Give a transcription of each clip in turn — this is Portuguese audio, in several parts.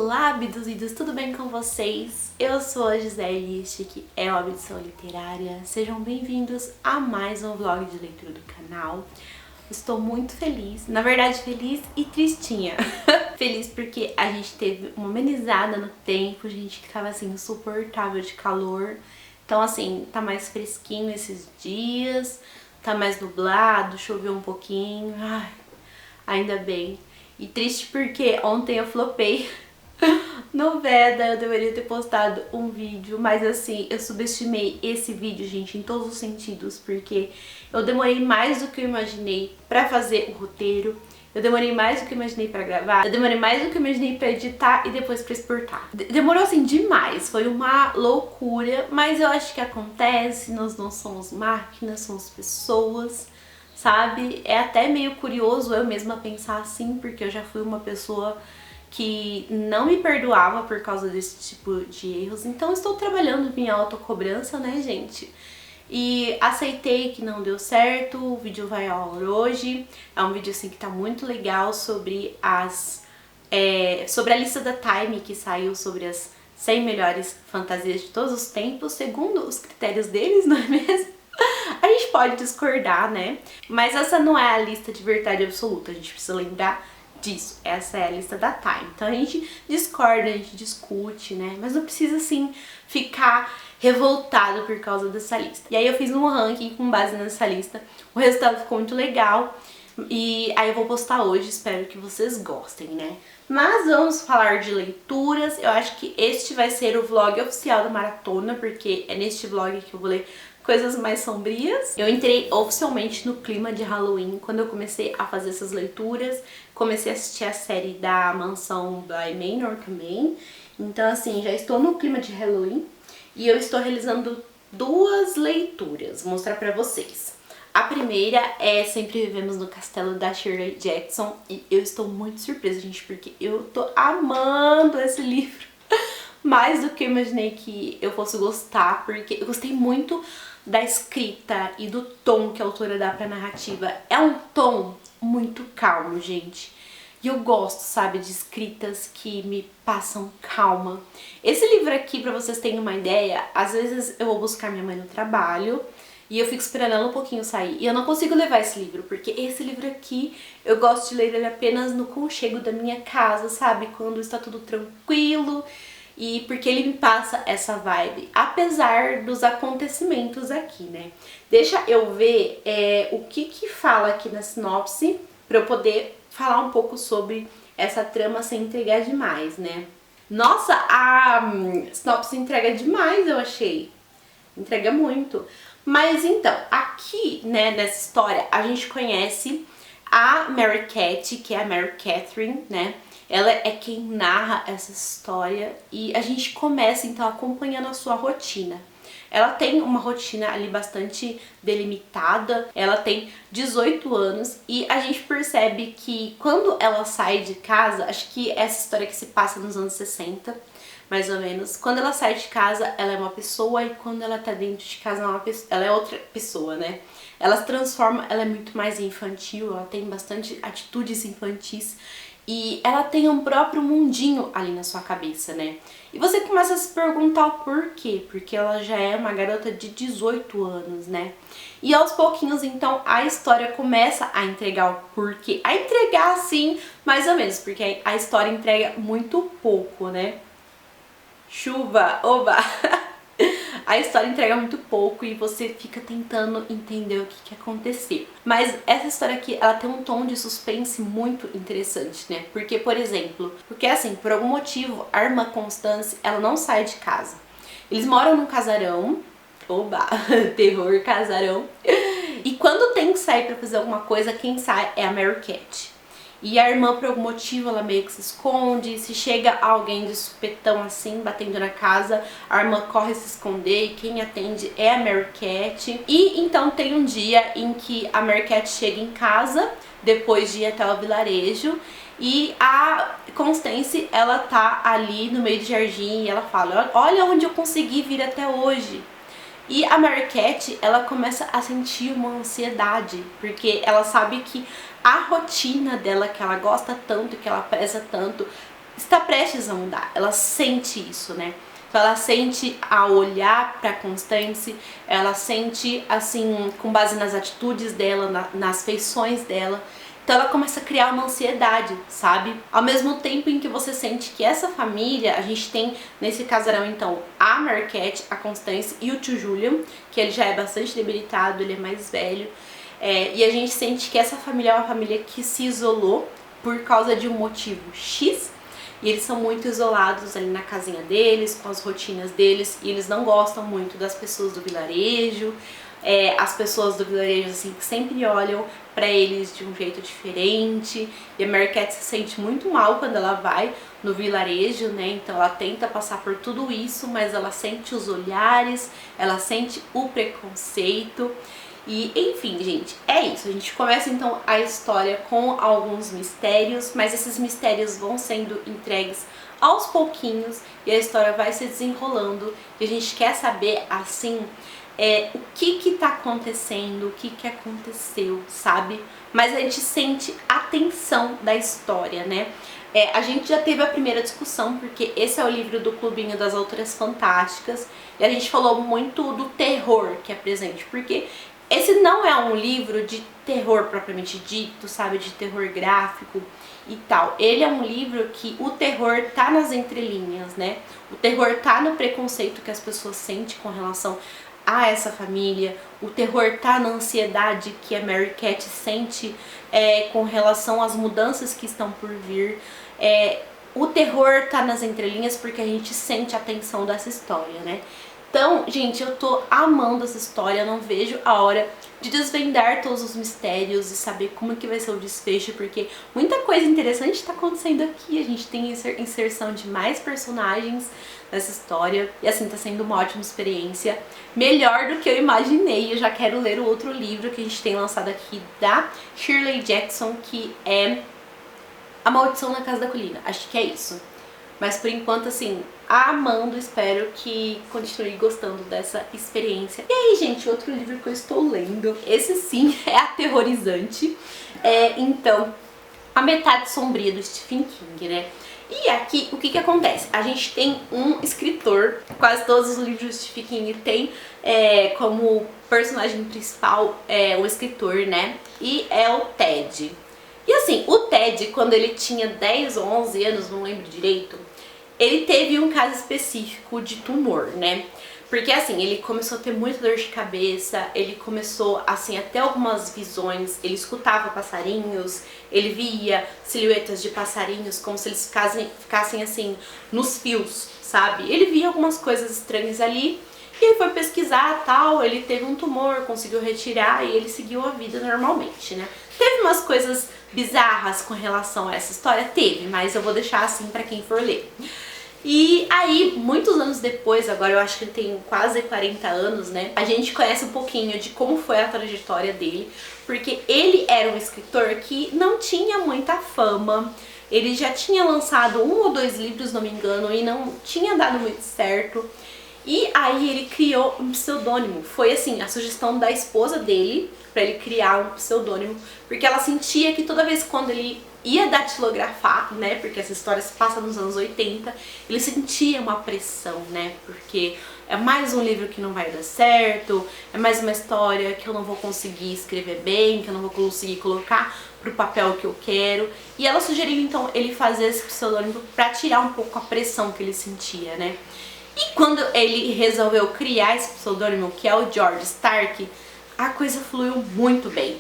Olá, abduzidos, tudo bem com vocês? Eu sou a Gisele e este aqui é o Abdução Literária. Sejam bem-vindos a mais um vlog de leitura do canal. Estou muito feliz, na verdade feliz e tristinha. Feliz porque a gente teve uma amenizada no tempo, gente, que tava assim insuportável de calor. Então assim, tá mais fresquinho esses dias, tá mais nublado, choveu um pouquinho, ai, ainda bem. E triste porque ontem eu flopei no Veda, eu deveria ter postado um vídeo, mas assim, eu subestimei esse vídeo, gente, em todos os sentidos, porque eu demorei mais do que eu imaginei pra fazer o roteiro, eu demorei mais do que eu imaginei pra gravar, eu demorei mais do que eu imaginei pra editar e depois pra exportar. Demorou assim demais, foi uma loucura, mas eu acho que acontece, nós não somos máquinas, somos pessoas, sabe? É até meio curioso eu mesma pensar assim, porque eu já fui uma pessoa que não me perdoava por causa desse tipo de erros, então estou trabalhando minha autocobrança, né, gente? E aceitei que não deu certo, o vídeo vai ao ar hoje, é um vídeo assim que tá muito legal sobre sobre a lista da Time que saiu sobre as 100 melhores fantasias de todos os tempos, segundo os critérios deles, não é mesmo? A gente pode discordar, né? Mas essa não é a lista de verdade absoluta, a gente precisa lembrar disso. Essa é a lista da Time. Então a gente discorda, a gente discute, né? Mas não precisa, assim, ficar revoltado por causa dessa lista. E aí eu fiz um ranking com base nessa lista. O resultado ficou muito legal. E aí eu vou postar hoje, espero que vocês gostem, né? Mas vamos falar de leituras. Eu acho que este vai ser o vlog oficial da maratona, porque é neste vlog que eu vou ler coisas mais sombrias. Eu entrei oficialmente no clima de Halloween quando eu comecei a fazer essas leituras. Comecei a assistir a série da Mansão Bly Manor também. Então assim, já estou no clima de Halloween e eu estou realizando duas leituras. Vou mostrar pra vocês. A primeira é Sempre Vivemos no Castelo, da Shirley Jackson, e eu estou muito surpresa, gente, porque eu tô amando esse livro mais do que eu imaginei que eu fosse gostar, porque eu gostei muito da escrita e do tom que a autora dá pra narrativa. É um tom muito calmo, gente. E eu gosto, sabe, de escritas que me passam calma. Esse livro aqui, pra vocês terem uma ideia, às vezes eu vou buscar minha mãe no trabalho e eu fico esperando ela um pouquinho sair. E eu não consigo levar esse livro, porque esse livro aqui eu gosto de ler ele apenas no conchego da minha casa, sabe? Quando está tudo tranquilo. E porque ele me passa essa vibe, apesar dos acontecimentos aqui, né? Deixa eu ver o que fala aqui na sinopse, pra eu poder falar um pouco sobre essa trama sem entregar demais, né? Nossa, a sinopse entrega demais, eu achei. Entrega muito. Mas então, aqui, né, nessa história, a gente conhece a Mary Cat, que é a Mary Catherine, né? Ela é quem narra essa história e a gente começa então acompanhando a sua rotina. Ela tem uma rotina ali bastante delimitada, ela tem 18 anos e a gente percebe que quando ela sai de casa, acho que essa história que se passa nos anos 60, mais ou menos, quando ela sai de casa ela é uma pessoa e quando ela tá dentro de casa ela é outra pessoa, né? Ela se transforma, ela é muito mais infantil, ela tem bastante atitudes infantis. E ela tem um próprio mundinho ali na sua cabeça, né? E você começa a se perguntar o porquê, porque ela já é uma garota de 18 anos, né? E aos pouquinhos, então, a história começa a entregar o porquê. A entregar, assim, mais ou menos, porque a história entrega muito pouco, né? Chuva, oba! A história entrega muito pouco e você fica tentando entender o que aconteceu. Mas essa história aqui, ela tem um tom de suspense muito interessante, né? Porque, por exemplo, assim, por algum motivo, a irmã Constance, ela não sai de casa. Eles moram num casarão, oba, terror, casarão. E quando tem que sair pra fazer alguma coisa, quem sai é a Mary Cat. E a irmã, por algum motivo, ela meio que se esconde. Se chega alguém de supetão assim, batendo na casa, a irmã corre se esconder e quem atende é a Mary Cat. E então tem um dia em que a Mary Cat chega em casa, depois de ir até o vilarejo, e a Constance, ela tá ali no meio do jardim e ela fala: olha onde eu consegui vir até hoje. E a Mary Cat, ela começa a sentir uma ansiedade, porque ela sabe que a rotina dela, que ela gosta tanto, que ela preza tanto, está prestes a mudar. Ela sente isso, né? Então ela sente ao olhar pra Constance, ela sente assim, com base nas atitudes dela, nas feições dela. Então ela começa a criar uma ansiedade, sabe? Ao mesmo tempo em que você sente que essa família, a gente tem nesse casarão então a Marquette, a Constance e o tio Julian, que ele já é bastante debilitado, ele é mais velho. E a gente sente que essa família é uma família que se isolou por causa de um motivo X. E eles são muito isolados ali na casinha deles, com as rotinas deles, e eles não gostam muito das pessoas do vilarejo. As pessoas do vilarejo assim que sempre olham pra eles de um jeito diferente. E a Marquette se sente muito mal quando ela vai no vilarejo, né? Então ela tenta passar por tudo isso, mas ela sente os olhares, ela sente o preconceito. E enfim, gente, é isso. A gente começa então a história com alguns mistérios, mas esses mistérios vão sendo entregues aos pouquinhos e a história vai se desenrolando. E a gente quer saber, assim, o que tá acontecendo, o que aconteceu, sabe? Mas a gente sente a tensão da história, né? A gente já teve a primeira discussão, porque esse é o livro do Clubinho das Autoras Fantásticas, e a gente falou muito do terror que é presente, porque esse não é um livro de terror propriamente dito, sabe, de terror gráfico e tal. Ele é um livro que o terror tá nas entrelinhas, né? O terror tá no preconceito que as pessoas sentem com relação a essa família. O terror tá na ansiedade que a Marquette sente com relação às mudanças que estão por vir. O terror tá nas entrelinhas porque a gente sente a tensão dessa história, né? Então, gente, eu tô amando essa história, eu não vejo a hora de desvendar todos os mistérios e saber como que vai ser o desfecho, porque muita coisa interessante tá acontecendo aqui. A gente tem inserção de mais personagens nessa história e assim, tá sendo uma ótima experiência, melhor do que eu imaginei. Eu já quero ler o outro livro que a gente tem lançado aqui da Shirley Jackson, que é A Maldição na Casa da Colina, acho que é isso. Mas por enquanto, assim, amando, espero que continue gostando dessa experiência. E aí, gente, outro livro que eu estou lendo, esse sim é aterrorizante, então, A Metade Sombria, do Stephen King, né? E aqui, o que acontece? A gente tem um escritor, quase todos os livros do Stephen King tem como personagem principal um escritor, né? E é o Ted. E assim, o Ted, quando ele tinha 10 ou 11 anos, não lembro direito, ele teve um caso específico de tumor, né? Porque assim, ele começou a ter muita dor de cabeça, ele começou assim, até algumas visões, ele escutava passarinhos, ele via silhuetas de passarinhos como se eles ficassem assim, nos fios, sabe? Ele via algumas coisas estranhas ali, e ele foi pesquisar tal, ele teve um tumor, conseguiu retirar e ele seguiu a vida normalmente, né? Teve umas coisas bizarras com relação a essa história? Teve, mas eu vou deixar assim pra quem for ler. E aí, muitos anos depois, agora eu acho que ele tem quase 40 anos, né? A gente conhece um pouquinho de como foi a trajetória dele, porque ele era um escritor que não tinha muita fama. Ele já tinha lançado 1 ou 2 livros, não me engano, e não tinha dado muito certo. E aí ele criou um pseudônimo. Foi assim, a sugestão da esposa dele pra ele criar um pseudônimo, porque ela sentia que toda vez quando ele ia datilografar, né, porque essa história se passa nos anos 80, ele sentia uma pressão, né, porque é mais um livro que não vai dar certo, é mais uma história que eu não vou conseguir escrever bem, que eu não vou conseguir colocar pro papel que eu quero. E ela sugeriu então ele fazer esse pseudônimo pra tirar um pouco a pressão que ele sentia, né. E quando ele resolveu criar esse pseudônimo, que é o George Stark, a coisa fluiu muito bem.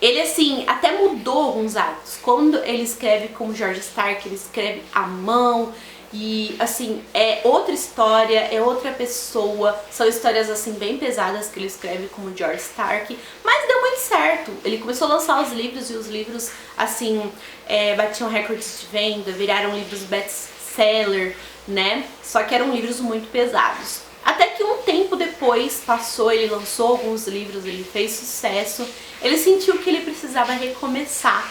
Ele, assim, até mudou alguns hábitos. Quando ele escreve como George Stark, ele escreve à mão e, assim, é outra história, é outra pessoa. São histórias, assim, bem pesadas que ele escreve como George Stark, mas deu muito certo. Ele começou a lançar os livros e os livros, assim, batiam recordes de venda, viraram livros best-seller, né? Só que eram livros muito pesados. Até que um tempo depois passou, ele lançou alguns livros, ele fez sucesso, ele sentiu que ele precisava recomeçar.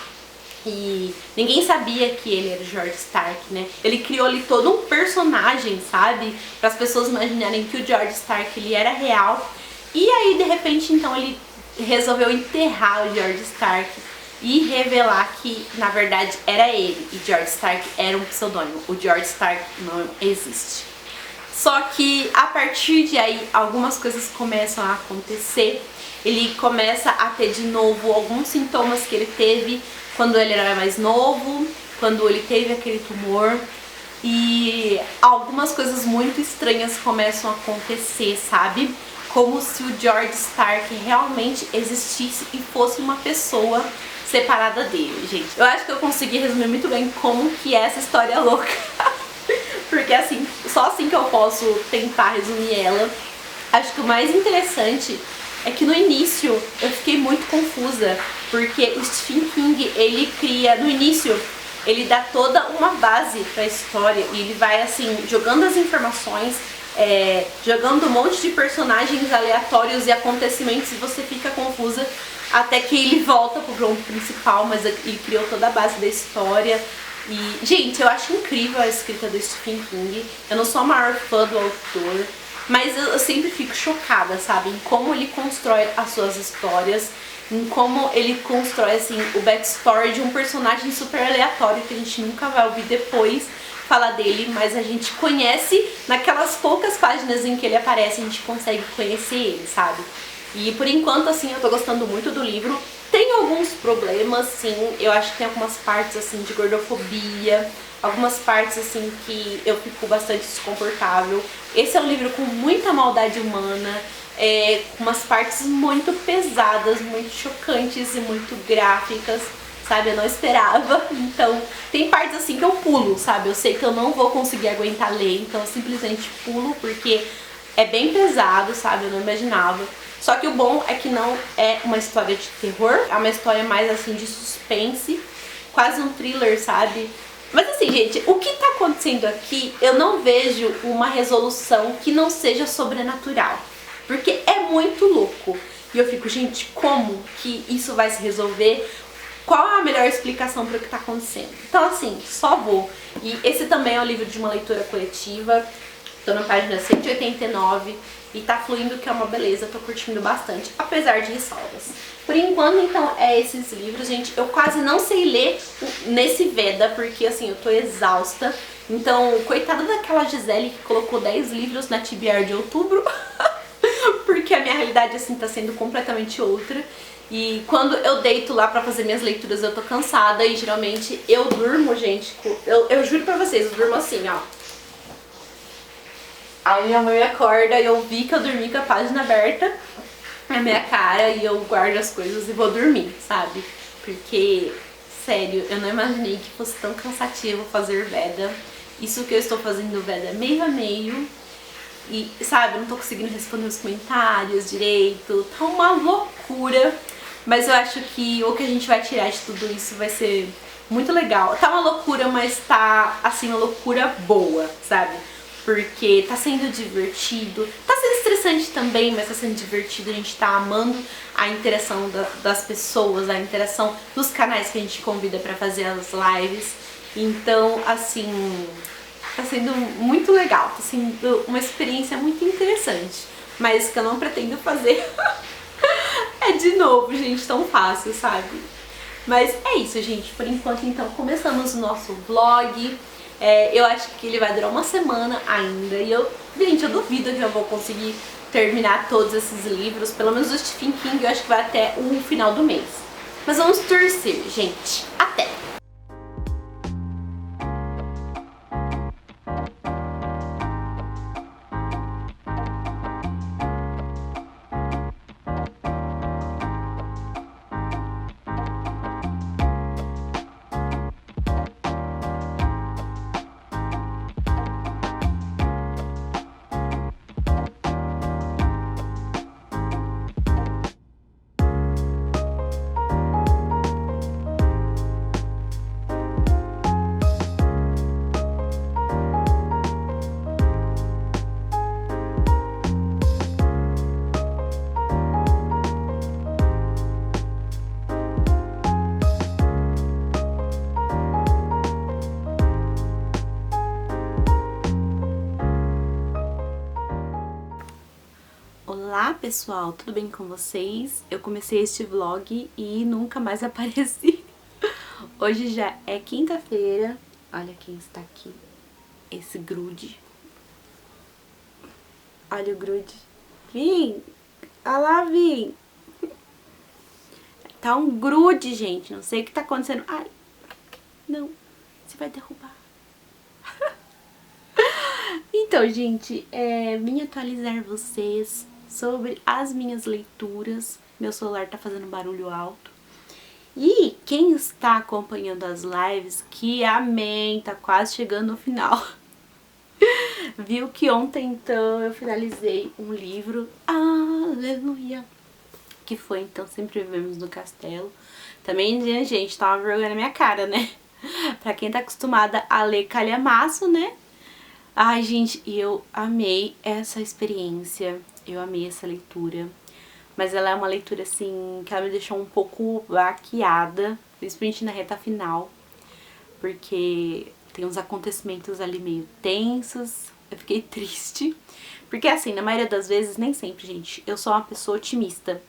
E ninguém sabia que ele era George Stark, né? Ele criou ali todo um personagem, sabe? Para as pessoas imaginarem que o George Stark ele era real. E aí, de repente, então ele resolveu enterrar o George Stark. e revelar que na verdade era ele e George Stark era um pseudônimo. O George Stark não existe. Só que a partir de aí algumas coisas começam a acontecer. Ele começa a ter de novo alguns sintomas que ele teve quando ele era mais novo, quando ele teve aquele tumor. E algumas coisas muito estranhas começam a acontecer, sabe? Como se o George Stark realmente existisse e fosse uma pessoa separada dele, gente. Eu acho que eu consegui resumir muito bem como que é essa história louca. Porque assim, só assim que eu posso tentar resumir ela. Acho que o mais interessante é que no início eu fiquei muito confusa, porque o Stephen King, ele cria, no início, ele dá toda uma base pra história e ele vai assim, jogando as informações, jogando um monte de personagens aleatórios e acontecimentos e você fica confusa até que ele volta pro ponto principal, mas ele criou toda a base da história. E, gente, eu acho incrível a escrita do Stephen King. Eu não sou a maior fã do autor, mas eu sempre fico chocada, sabe, em como ele constrói as suas histórias, em como ele constrói, assim, o backstory de um personagem super aleatório que a gente nunca vai ouvir depois falar dele, mas a gente conhece naquelas poucas páginas em que ele aparece, a gente consegue conhecer ele, sabe? E por enquanto, assim, eu tô gostando muito do livro. Tem alguns problemas, sim, eu acho que tem algumas partes, assim, de gordofobia, algumas partes, assim, que eu fico bastante desconfortável. Esse é um livro com muita maldade humana, com umas partes muito pesadas, muito chocantes e muito gráficas, sabe? Eu não esperava, então tem partes, assim, que eu pulo, sabe? Eu sei que eu não vou conseguir aguentar ler, então eu simplesmente pulo, porque é bem pesado, sabe? Eu não imaginava. Só que o bom é que não é uma história de terror, é uma história mais assim de suspense, quase um thriller, sabe? Mas assim, gente, o que tá acontecendo aqui, eu não vejo uma resolução que não seja sobrenatural, porque é muito louco. E eu fico, gente, como que isso vai se resolver? Qual é a melhor explicação para o que tá acontecendo? Então assim, só vou. E esse também é um livro de uma leitura coletiva. Tô na página 189 e tá fluindo, que é uma beleza, tô curtindo bastante, apesar de ressalvas. Por enquanto, então, é esses livros, gente. Eu quase não sei ler nesse Veda, porque assim, eu tô exausta. Então, coitada daquela Gisele que colocou 10 livros na TBR de outubro, porque a minha realidade, assim, tá sendo completamente outra. E quando eu deito lá pra fazer minhas leituras, eu tô cansada e geralmente eu durmo, gente. Eu juro pra vocês, eu durmo assim, ó. Aí minha mãe acorda e eu vi que eu dormi com a página aberta na minha cara e eu guardo as coisas e vou dormir, sabe? Porque, sério, eu não imaginei que fosse tão cansativo fazer Veda. Isso que eu estou fazendo Veda meio a meio e, sabe, eu não tô conseguindo responder os comentários direito, tá uma loucura. Mas eu acho que o que a gente vai tirar de tudo isso vai ser muito legal. Tá uma loucura, mas tá, assim, uma loucura boa, sabe? Porque tá sendo divertido, tá sendo estressante também, mas tá sendo divertido, a gente tá amando a interação das pessoas, a interação dos canais que a gente convida pra fazer as lives. Então, assim, tá sendo muito legal, tá sendo uma experiência muito interessante, mas que eu não pretendo fazer é de novo, gente, tão fácil, sabe? Mas é isso, gente, por enquanto, então, começamos o nosso vlog. Eu acho que ele vai durar uma semana ainda e gente, eu duvido que eu vou conseguir terminar todos esses livros, pelo menos o Stephen King eu acho que vai até o final do mês. Mas vamos torcer, gente. Até! Olá pessoal, tudo bem com vocês? Eu comecei este vlog e nunca mais apareci. Hoje já é quinta-feira, olha quem está aqui, esse grude. Olha o grude. Vim! Olha lá, Vim! Tá um grude, gente, não sei o que tá acontecendo. Ai, não, você vai derrubar. Então, gente, vim atualizar vocês sobre as minhas leituras. Meu celular tá fazendo barulho alto. E quem está acompanhando as lives, que amém, tá quase chegando no final. Viu que ontem, então, eu finalizei um livro, aleluia, que foi, então, Sempre Vivemos no Castelo. Também, gente, tá uma vergonha na minha cara, né? Pra quem tá acostumada a ler calhamaço, né? Ai, gente, eu amei essa experiência, eu amei essa leitura. Mas ela é uma leitura, assim, que ela me deixou um pouco baqueada, principalmente na reta final, porque tem uns acontecimentos ali meio tensos, eu fiquei triste. Porque, assim, na maioria das vezes, nem sempre, gente, eu sou uma pessoa otimista.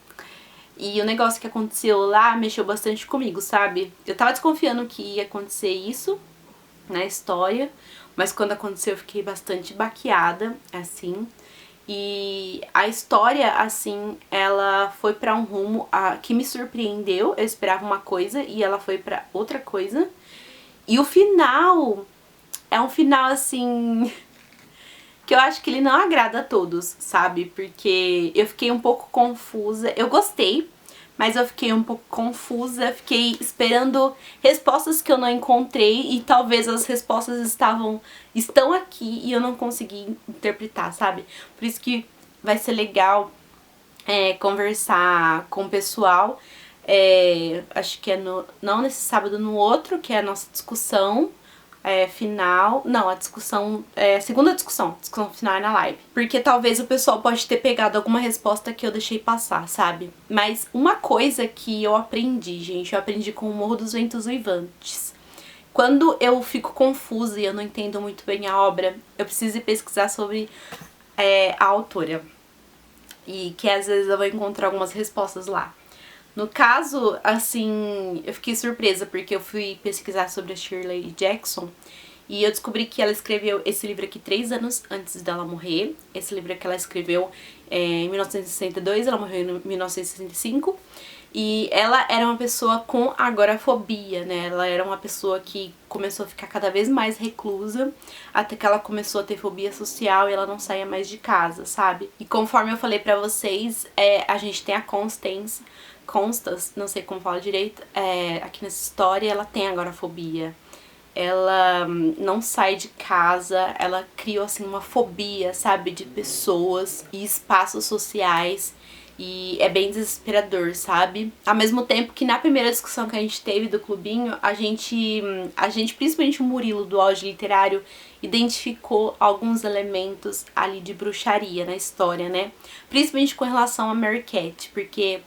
E o negócio que aconteceu lá mexeu bastante comigo, sabe? Eu tava desconfiando que ia acontecer isso na história, mas quando aconteceu eu fiquei bastante baqueada, assim. E a história, assim, ela foi pra um rumo que me surpreendeu. Eu esperava uma coisa e ela foi pra outra coisa. E o final é um final, assim, que eu acho que ele não agrada a todos, sabe? Porque eu fiquei um pouco confusa. Eu gostei, mas eu fiquei um pouco confusa. Fiquei esperando respostas que eu não encontrei e talvez as respostas estão aqui e eu não consegui interpretar, sabe? Por isso que vai ser legal conversar com o pessoal. Acho que é não nesse sábado, no outro, que é a nossa discussão final. Não, a discussão, a segunda discussão final é na live. Porque talvez o pessoal pode ter pegado alguma resposta que eu deixei passar, sabe? Mas uma coisa que eu aprendi, gente, eu aprendi com o Morro dos Ventos Uivantes. Quando eu fico confusa e eu não entendo muito bem a obra, eu preciso ir pesquisar sobre a autora. E que às vezes eu vou encontrar algumas respostas lá. No caso, assim, eu fiquei surpresa porque eu fui pesquisar sobre a Shirley Jackson e eu descobri que ela escreveu esse livro aqui 3 anos antes dela morrer. Esse livro que ela escreveu em 1962, ela morreu em 1965. E ela era uma pessoa com agorafobia, né? Ela era uma pessoa que começou a ficar cada vez mais reclusa, até que ela começou a ter fobia social e ela não saía mais de casa, sabe? E conforme eu falei pra vocês, a gente tem a Constance, não sei como fala direito, aqui nessa história ela tem agorafobia. Ela não sai de casa, ela criou assim uma fobia, sabe, de pessoas e espaços sociais. E é bem desesperador, sabe? Ao mesmo tempo que na primeira discussão que a gente teve do clubinho, a gente principalmente o Murilo do Auge Literário, identificou alguns elementos ali de bruxaria na história, né? Principalmente com relação a Mary Cat, porque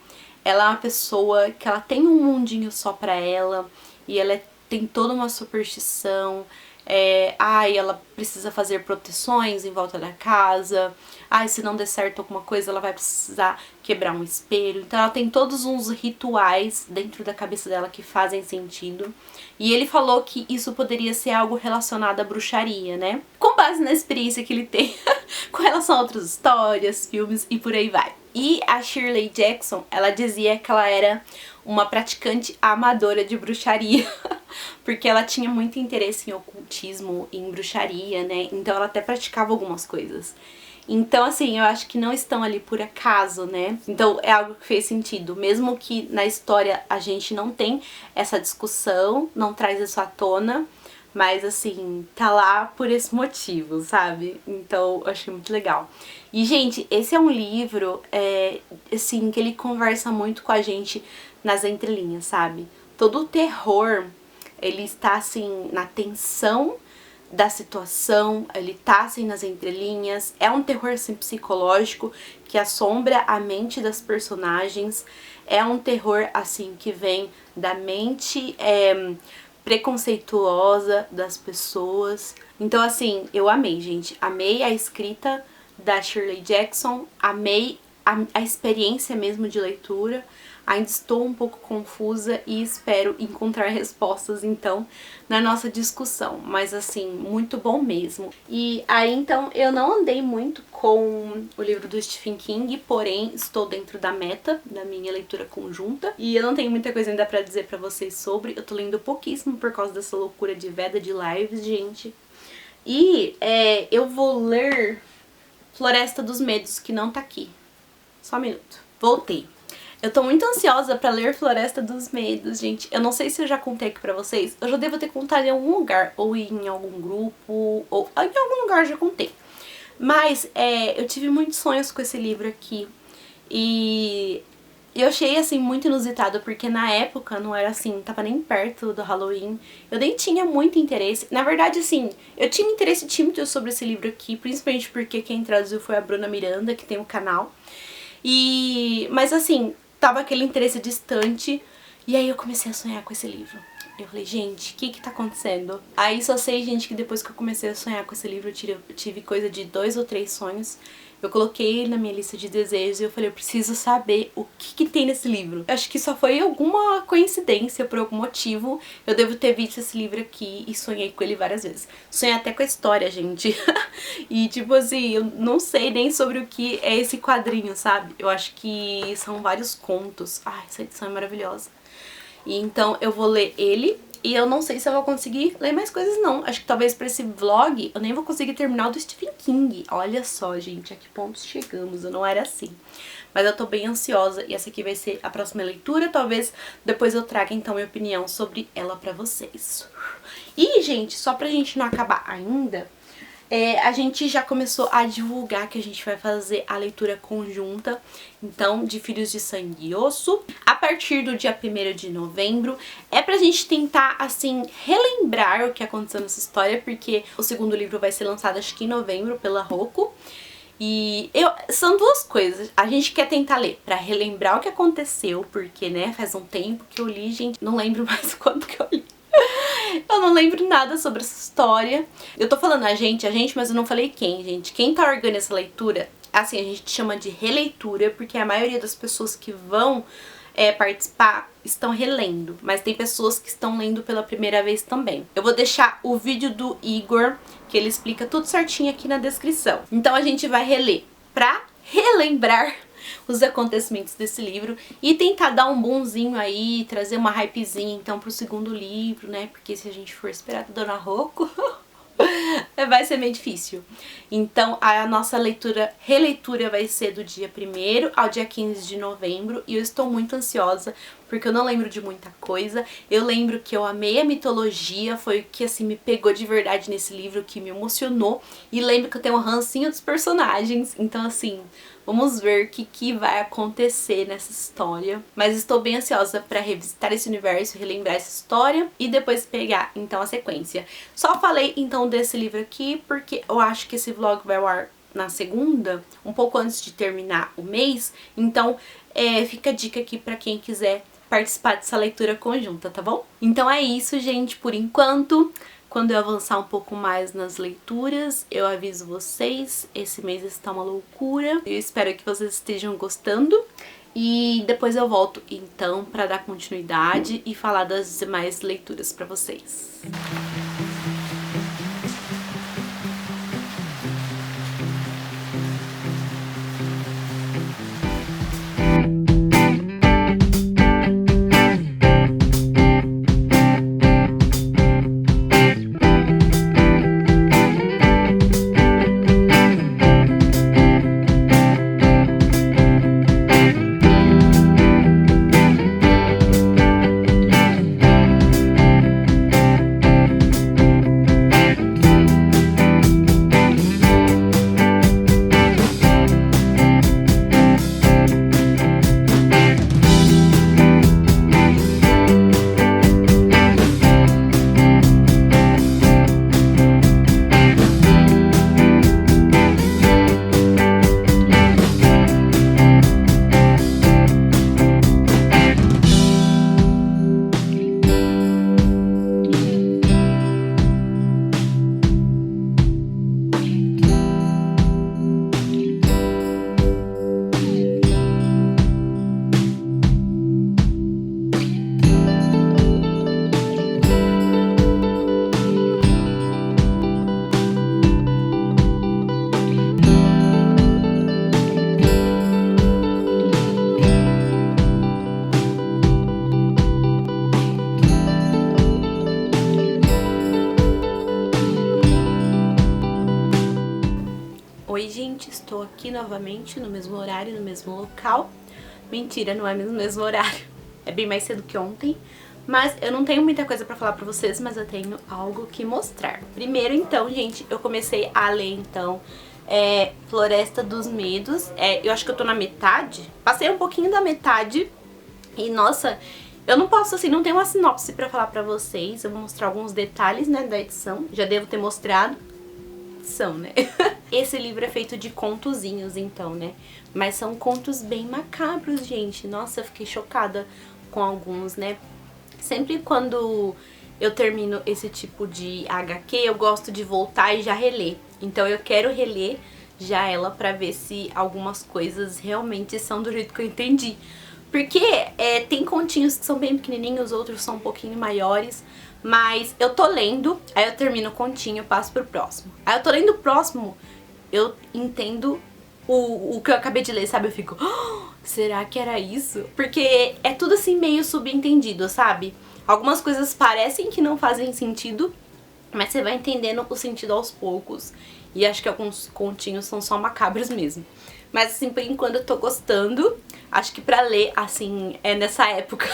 ela é uma pessoa que ela tem um mundinho só pra ela e ela tem toda uma superstição. Ela precisa fazer proteções em volta da casa. Se não der certo alguma coisa, ela vai precisar quebrar um espelho. Então ela tem todos uns rituais dentro da cabeça dela que fazem sentido. E ele falou que isso poderia ser algo relacionado à bruxaria, né? Com base na experiência que ele tem com relação a outras histórias, filmes e por aí vai. E a Shirley Jackson, ela dizia que ela era uma praticante amadora de bruxaria, porque ela tinha muito interesse em ocultismo, em bruxaria, né? Então ela até praticava algumas coisas. Então, assim, eu acho que não estão ali por acaso, né? Então é algo que fez sentido. Mesmo que na história a gente não tem essa discussão, não traz isso à tona, mas assim, tá lá por esse motivo, sabe? Então eu achei muito legal. E, gente, esse é um livro, assim, que ele conversa muito com a gente nas entrelinhas, sabe? Todo o terror, ele está, assim, na tensão da situação, ele tá, assim, nas entrelinhas. É um terror, assim, psicológico que assombra a mente das personagens. É um terror, assim, que vem da mente preconceituosa das pessoas. Então, assim, eu amei, gente. Amei a escrita da Shirley Jackson, amei a experiência mesmo de leitura. Ainda estou um pouco confusa e espero encontrar respostas, então, na nossa discussão. Mas, assim, muito bom mesmo. E aí, então, eu não andei muito com o livro do Stephen King, porém, estou dentro da meta da minha leitura conjunta. E eu não tenho muita coisa ainda pra dizer pra vocês sobre. Eu tô lendo pouquíssimo por causa dessa loucura de veda de lives, gente. E eu vou ler Floresta dos Medos, que não tá aqui. Só um minuto. Voltei. Eu tô muito ansiosa pra ler Floresta dos Medos, gente. Eu não sei se eu já contei aqui pra vocês. Eu já devo ter contado em algum lugar, ou em algum grupo, ou em algum lugar eu já contei. Mas eu tive muitos sonhos com esse livro aqui. E eu achei, assim, muito inusitado, porque na época não era assim, tava nem perto do Halloween. Eu nem tinha muito interesse. Na verdade, assim, eu tinha interesse tímido sobre esse livro aqui, principalmente porque quem traduziu foi a Bruna Miranda, que tem um canal. Mas assim, tava aquele interesse distante, e aí eu comecei a sonhar com esse livro. Eu falei, gente, o que tá acontecendo? Aí só sei, gente, que depois que eu comecei a sonhar com esse livro, eu tive coisa de 2 ou 3 sonhos. Eu coloquei ele na minha lista de desejos e eu falei, eu preciso saber o que tem nesse livro. Eu acho que só foi alguma coincidência, por algum motivo. Eu devo ter visto esse livro aqui e sonhei com ele várias vezes. Sonhei até com a história, gente. E tipo assim, eu não sei nem sobre o que é esse quadrinho, sabe? Eu acho que são vários contos. Ai, essa edição é maravilhosa. E então eu vou ler ele. E eu não sei se eu vou conseguir ler mais coisas, não. Acho que talvez pra esse vlog eu nem vou conseguir terminar o do Stephen King. Olha só, gente, a que pontos chegamos. Eu não era assim. Mas eu tô bem ansiosa e essa aqui vai ser a próxima leitura. Talvez depois eu traga, então, minha opinião sobre ela pra vocês. E, gente, só pra gente não acabar ainda... a gente já começou a divulgar que a gente vai fazer a leitura conjunta, então, de Filhos de Sangue e Osso, a partir do dia 1º de novembro. É pra gente tentar, assim, relembrar o que aconteceu nessa história, porque o segundo livro vai ser lançado, acho que em novembro, pela Roku. E são duas coisas. A gente quer tentar ler pra relembrar o que aconteceu, porque, né, faz um tempo que eu li, gente, não lembro mais quando que eu li. Eu não lembro nada sobre essa história. Eu tô falando a gente, mas eu não falei quem, gente. Quem tá organizando essa leitura, assim, a gente chama de releitura, porque a maioria das pessoas que vão participar estão relendo, mas tem pessoas que estão lendo pela primeira vez também. Eu vou deixar o vídeo do Igor, que ele explica tudo certinho aqui na descrição. Então a gente vai reler pra relembrar os acontecimentos desse livro e tentar dar um bonzinho aí, trazer uma hypezinha então pro segundo livro, né? Porque se a gente for esperar da Dona Roku, vai ser meio difícil. Então a nossa releitura vai ser do dia 1º ao dia 15 de novembro e eu estou muito ansiosa porque eu não lembro de muita coisa. Eu lembro que eu amei a mitologia, foi o que assim me pegou de verdade nesse livro, que me emocionou, e lembro que eu tenho um rancinho dos personagens, então assim, vamos ver o que vai acontecer nessa história. Mas estou bem ansiosa para revisitar esse universo, relembrar essa história e depois pegar então a sequência. Só falei então desse livro aqui porque eu acho que esse vlog vai ao ar na segunda, um pouco antes de terminar o mês, então fica a dica aqui para quem quiser participar dessa leitura conjunta, tá bom? Então é isso, gente, por enquanto. Quando eu avançar um pouco mais nas leituras, eu aviso vocês. Esse mês está uma loucura. Eu espero que vocês estejam gostando. E depois eu volto, então, para dar continuidade e falar das demais leituras para vocês. gente, estou aqui novamente no mesmo horário, no mesmo local. Mentira, não é no mesmo horário, é bem mais cedo que ontem. Mas eu não tenho muita coisa pra falar pra vocês, mas eu tenho algo que mostrar. Primeiro, então, gente, eu comecei a ler, então, Floresta dos Medos. Eu acho que eu tô na metade, passei um pouquinho da metade. E, nossa, eu não posso, assim, não tenho uma sinopse pra falar pra vocês. Eu vou mostrar alguns detalhes, né, da edição. Já devo ter mostrado. Edição, né? Esse livro é feito de contozinhos, então, né? Mas são contos bem macabros, gente. Nossa, eu fiquei chocada com alguns, né? Sempre quando eu termino esse tipo de HQ, eu gosto de voltar e já reler. Então eu quero reler já ela pra ver se algumas coisas realmente são do jeito que eu entendi. Porque tem continhos que são bem pequenininhos, outros são um pouquinho maiores. Mas eu tô lendo, aí eu termino o continho, passo pro próximo. Aí eu tô lendo o próximo, eu entendo o que eu acabei de ler, sabe? Eu fico, oh, será que era isso? Porque é tudo assim meio subentendido, sabe? Algumas coisas parecem que não fazem sentido, mas você vai entendendo o sentido aos poucos. E acho que alguns continhos são só macabros mesmo. Mas assim, por enquanto eu tô gostando. Acho que pra ler, assim, nessa época,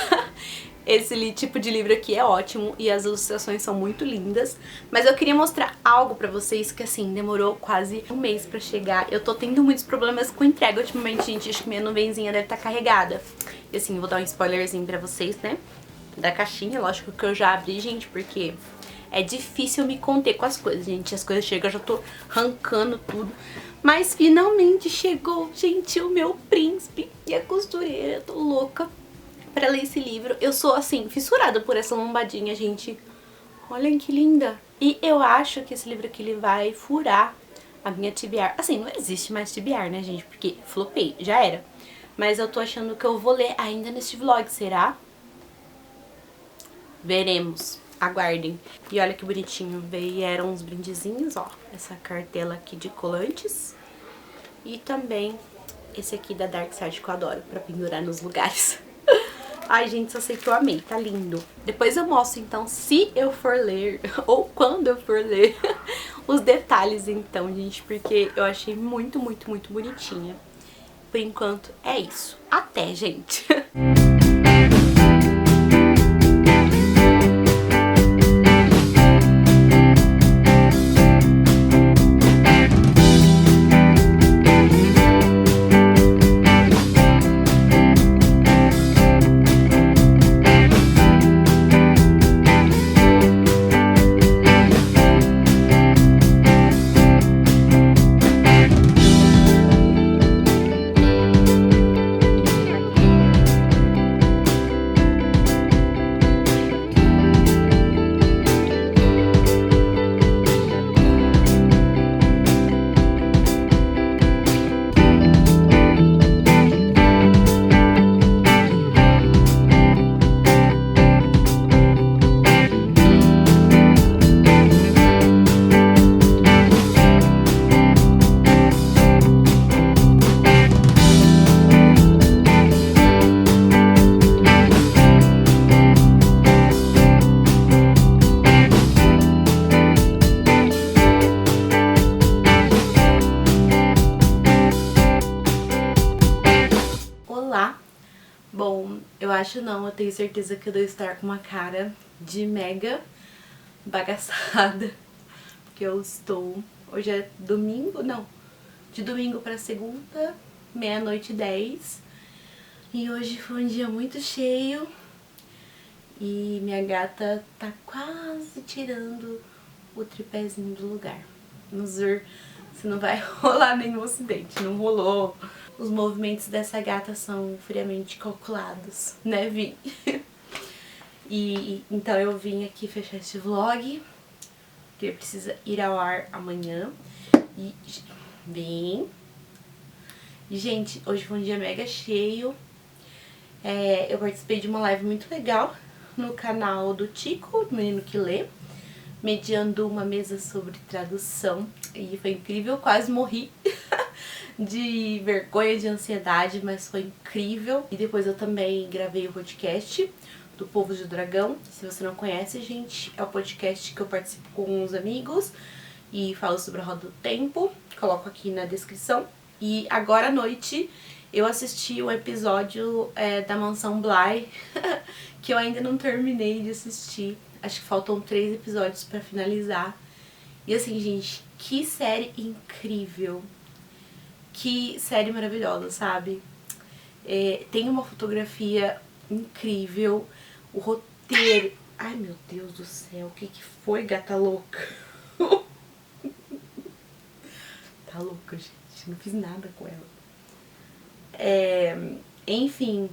esse tipo de livro aqui é ótimo e as ilustrações são muito lindas. Mas eu queria mostrar algo pra vocês que, assim, demorou quase um mês pra chegar. Eu tô tendo muitos problemas com entrega ultimamente, gente. Acho que minha nuvenzinha deve estar carregada. E assim, vou dar um spoilerzinho pra vocês, né? Da caixinha, lógico que eu já abri, gente, porque é difícil me conter com as coisas, gente. As coisas chegam, eu já tô arrancando tudo. Mas finalmente chegou, gente, o meu príncipe e a costureira. Eu tô louca pra ler esse livro. Eu sou, assim, fissurada por essa lombadinha, gente. Olhem que linda. E eu acho que esse livro aqui, ele vai furar a minha tibiar. Assim, não existe mais tibiar, né, gente? Porque flopei, já era. Mas eu tô achando que eu vou ler ainda neste vlog, será? Veremos. Aguardem. E olha que bonitinho. Vieram uns brindezinhos, ó. Essa cartela aqui de colantes. E também esse aqui da Dark Side que eu adoro pra pendurar nos lugares. Ai, gente, só sei que eu amei. Tá lindo. Depois eu mostro, então, se eu for ler, ou quando eu for ler, os detalhes, então, gente. Porque eu achei muito, muito, muito bonitinha. Por enquanto, é isso. Até, gente! Bom, eu acho não, eu tenho certeza que eu devo estar com uma cara de mega bagaçada. Porque eu estou... Hoje é domingo, não. De domingo pra segunda, 00:10. E hoje foi um dia muito cheio. E minha gata tá quase tirando o tripézinho do lugar. Vamos ver se não vai rolar nenhum acidente. Não rolou. Os movimentos dessa gata são friamente calculados, né, Vi? E então eu vim aqui fechar este vlog, que precisa ir ao ar amanhã. E vim. Gente, hoje foi um dia mega cheio. Eu participei de uma live muito legal no canal do Tico, do Menino que Lê, mediando uma mesa sobre tradução. E foi incrível, quase morri de vergonha, de ansiedade, mas foi incrível. E depois eu também gravei o podcast do Povos do Dragão. Se você não conhece, gente, é o podcast que eu participo com uns amigos e falo sobre a Roda do Tempo, coloco aqui na descrição. E agora à noite eu assisti o episódio da Mansão Bly, que eu ainda não terminei de assistir. Acho que faltam 3 episódios pra finalizar. E assim, gente, que série incrível. Que série maravilhosa, sabe? Tem uma fotografia incrível, o roteiro... Ai, meu Deus do céu, o que foi, gata louca? Tá louca, gente. Não fiz nada com ela. Enfim...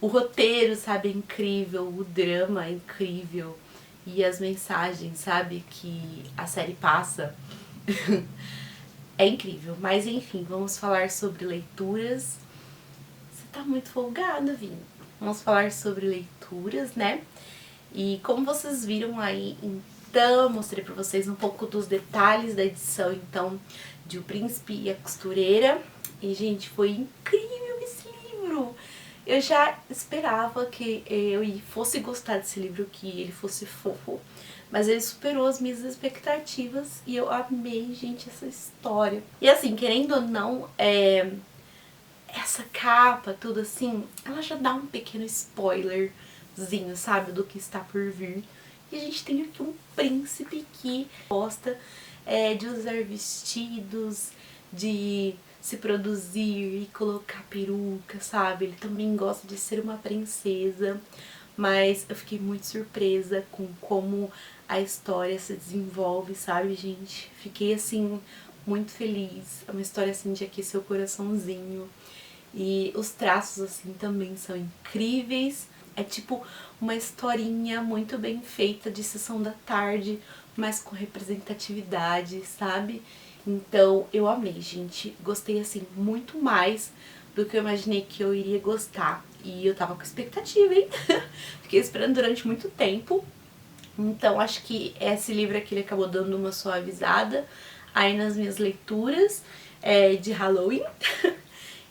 O roteiro, sabe, é incrível, o drama é incrível. E as mensagens, sabe, que a série passa... É incrível, mas enfim, vamos falar sobre leituras. Você tá muito folgada, Vini. Vamos falar sobre leituras, né? E como vocês viram aí, então, mostrei pra vocês um pouco dos detalhes da edição, então, de O Príncipe e a Costureira. E, gente, foi incrível esse livro! Eu já esperava que eu fosse gostar desse livro, que ele fosse fofo. Mas ele superou as minhas expectativas e eu amei, gente, essa história. E assim, querendo ou não, essa capa, tudo assim, ela já dá um pequeno spoilerzinho, sabe, do que está por vir. E a gente tem aqui um príncipe que gosta de usar vestidos, de se produzir e colocar peruca, sabe? Ele também gosta de ser uma princesa. Mas eu fiquei muito surpresa com como a história se desenvolve, sabe, gente? Fiquei, assim, muito feliz. É uma história, assim, de aquecer o coraçãozinho. E os traços, assim, também são incríveis. É tipo uma historinha muito bem feita de sessão da tarde, mas com representatividade, sabe? Então, eu amei, gente. Gostei, assim, muito mais do que eu imaginei que eu iria gostar. E eu tava com expectativa, hein? Fiquei esperando durante muito tempo. Então acho que esse livro aqui ele acabou dando uma suavizada aí nas minhas leituras de Halloween.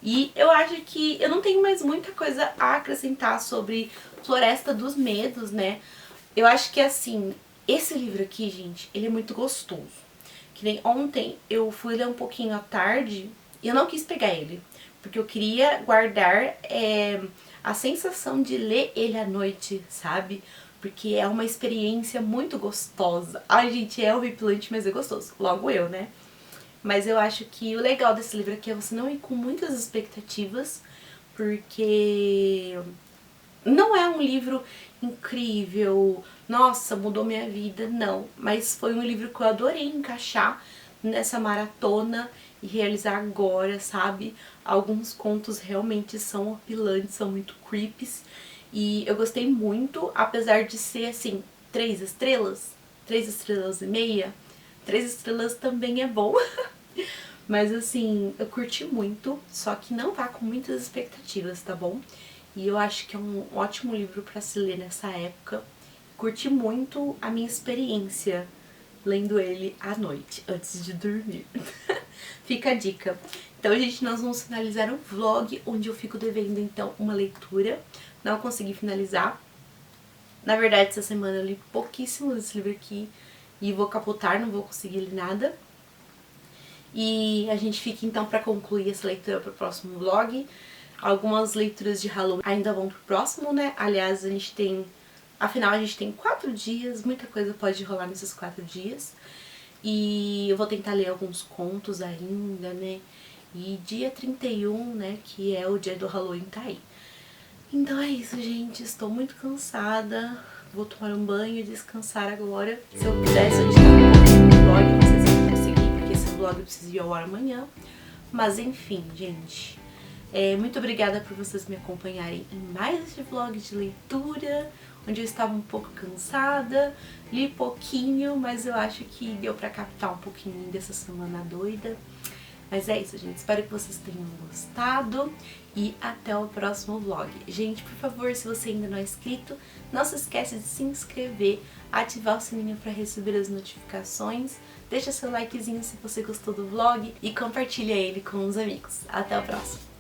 E eu acho que eu não tenho mais muita coisa a acrescentar sobre Floresta dos Medos, né? Eu acho que assim, esse livro aqui, gente, ele é muito gostoso. Que nem ontem eu fui ler um pouquinho à tarde e eu não quis pegar ele. Porque eu queria guardar a sensação de ler ele à noite, sabe? Porque é uma experiência muito gostosa. Ai, gente, é horripilante, mas é gostoso. Logo eu, né? Mas eu acho que o legal desse livro aqui é você não ir com muitas expectativas, porque não é um livro incrível, nossa, mudou minha vida, não. Mas foi um livro que eu adorei encaixar nessa maratona e realizar agora, sabe? Alguns contos realmente são horripilantes, são muito creepies. E eu gostei muito, apesar de ser, assim, 3 estrelas, 3 estrelas e meia. 3 estrelas também é bom. Mas, assim, eu curti muito, só que não vá com muitas expectativas, tá bom? E eu acho que é um ótimo livro pra se ler nessa época. Curti muito a minha experiência lendo ele à noite, antes de dormir. Fica a dica. Então, gente, nós vamos finalizar um vlog onde eu fico devendo, então, uma leitura. Não consegui finalizar. Na verdade, essa semana eu li pouquíssimo desse livro aqui e vou capotar, não vou conseguir ler nada. E a gente fica, então, pra concluir essa leitura pro próximo vlog. Algumas leituras de Halloween ainda vão pro próximo, né? Aliás, a gente tem... Afinal, a gente tem 4 dias, muita coisa pode rolar nesses 4 dias. E eu vou tentar ler alguns contos ainda, né? E dia 31, né, que é o dia do Halloween, tá aí. Então é isso, gente. Estou muito cansada. Vou tomar um banho e descansar agora. Se eu pudesse, eu estava no vlog. Não sei se eu vou conseguir, porque esse vlog precisa ir ao ar amanhã. Mas enfim, gente. Muito obrigada por vocês me acompanharem em mais esse vlog de leitura, onde eu estava um pouco cansada, li pouquinho, mas eu acho que deu pra captar um pouquinho dessa semana doida. Mas é isso, gente. Espero que vocês tenham gostado e até o próximo vlog. Gente, por favor, se você ainda não é inscrito, não se esquece de se inscrever, ativar o sininho para receber as notificações, deixa seu likezinho se você gostou do vlog e compartilha ele com os amigos. Até o próximo!